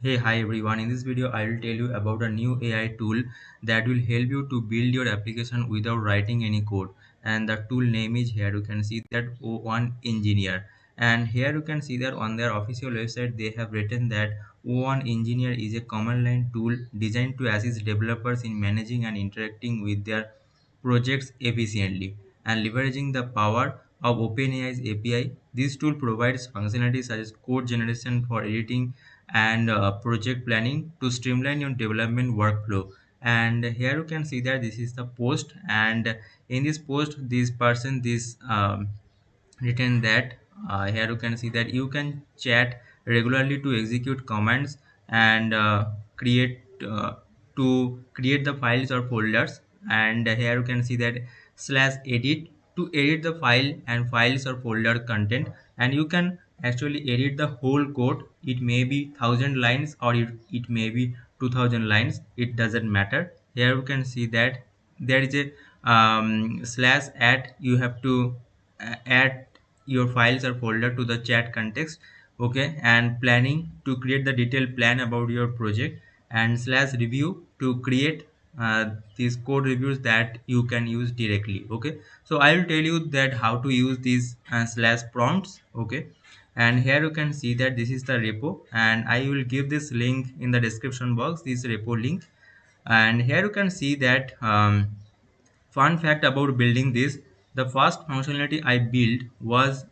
Hey, hi everyone. In this video, I will tell you about a new AI tool that will help you to build your application without writing any code. And the tool name is here. You can see that o1-Engineer. And here you can see that on their official website, they have written that o1-Engineer is a command line tool designed to assist developers in managing and interacting with their projects efficiently and leveraging the power of OpenAI's API. This tool provides functionalities such as code generation for editing and project planning to streamline your development workflow. And here you can see that this is the post, and in this post, this person, this written that here you can see that you can chat regularly to execute commands and create to create the files or folders. And here you can see that slash edit to edit the file and files or folder content, and you can actually edit the whole code. It may be 1,000 lines or it may be 2,000 lines, it doesn't matter. Here you can see that there is a slash add. You have to add your files or folder to the chat context, okay, and planning to create the detailed plan about your project, and slash review to create these code reviews that you can use directly. Okay, so I will tell you that how to use these slash prompts. Okay, and here you can see that this is the repo, and I will give this link in the description box, this repo link. And here you can see that fun fact about building this, the first functionality I built was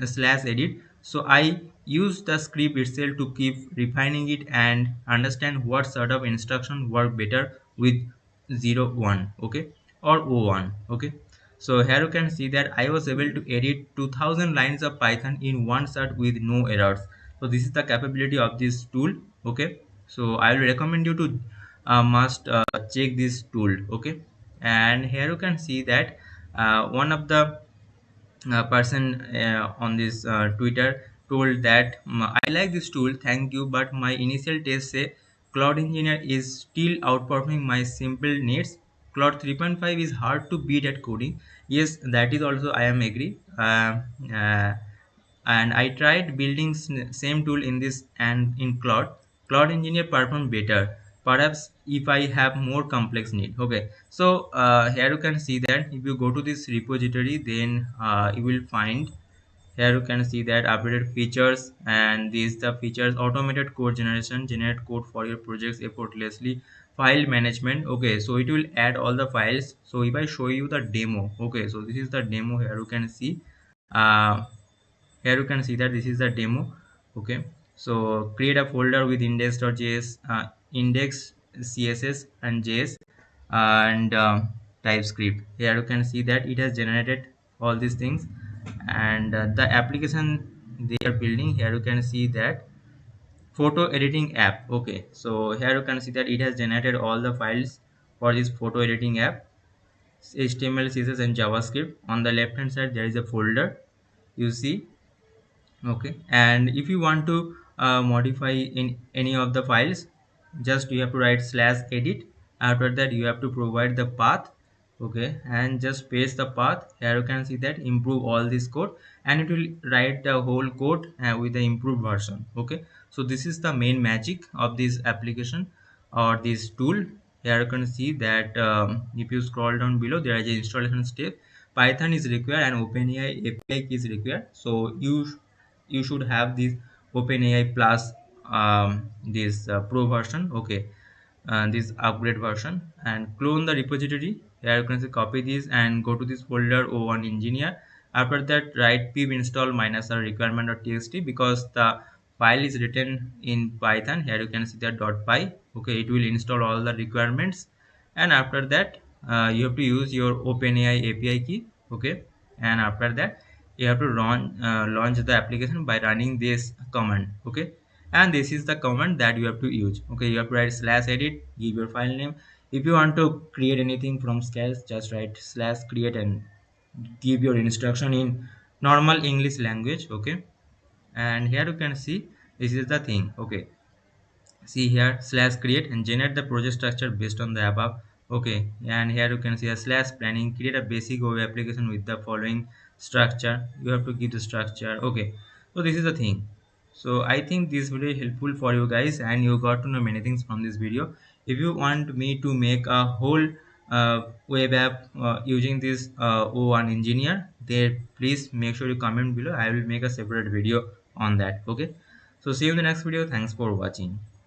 a slash edit. So I used the script itself to keep refining it and understand what sort of instruction work better with 0 1, okay, or o1. Okay, so here you can see that I was able to edit 2,000 lines of Python in one shot with no errors. So this is the capability of this tool. Okay, so I will recommend you to must check this tool. Okay, and here you can see that one of the person on this Twitter told that I like this tool, thank you, but my initial test say Cloud Engineer is still outperforming my simple needs. Cloud 3.5 is hard to beat at coding. Yes, that is also I am agree. Uh, and I tried building same tool in this and in Cloud Engineer perform better. Perhaps if I have more complex need. Okay, so here you can see that if you go to this repository, then you will find here you can see that updated features, and these the features: automated code generation, generate code for your projects effortlessly, file management. Okay, so it will add all the files. So if I show you the demo, okay, so this is the demo. Here you can see uh, here you can see that this is the demo. Okay, so create a folder with index.js, index css and js, and typescript. Here you can see that it has generated all these things, and the application they are building. Here you can see that photo editing app. Okay, so here you can see that it has generated all the files for this photo editing app: html, css and javascript. On the left hand side there is a folder, you see. Okay, and if you want to modify in any of the files, just you have to write slash edit. After that you have to provide the path. Okay, and just paste the path. Here you can see that improve all this code, and it will write the whole code with the improved version. Okay, so this is the main magic of this application or this tool. Here you can see that if you scroll down below, there is an installation step. Python is required and OpenAI API key is required. So you should have this OpenAI plus this pro version. Okay, this upgrade version, and clone the repository. Here you can say copy this and go to this folder o1-Engineer. After that write pip install minus r requirement.txt, because the file is written in Python. Here you can see that .py. Okay, it will install all the requirements, and after that you have to use your OpenAI API key. Okay, and after that you have to launch the application by running this command. Okay, and this is the command that you have to use. Okay, you have to write slash edit, give your file name. If you want to create anything from scratch, just write slash create and give your instruction in normal English language. Okay, and here you can see this is the thing. Okay, see here slash create and generate the project structure based on the above. Okay, and here you can see a slash planning, create a basic web application with the following structure. You have to give the structure. Okay, so this is the thing. So I think this video is helpful for you guys, and you got to know many things from this video. If you want me to make a whole web app using this o1-Engineer, then please make sure you comment below. I will make a separate video on that. Okay. So see you in the next video. Thanks for watching.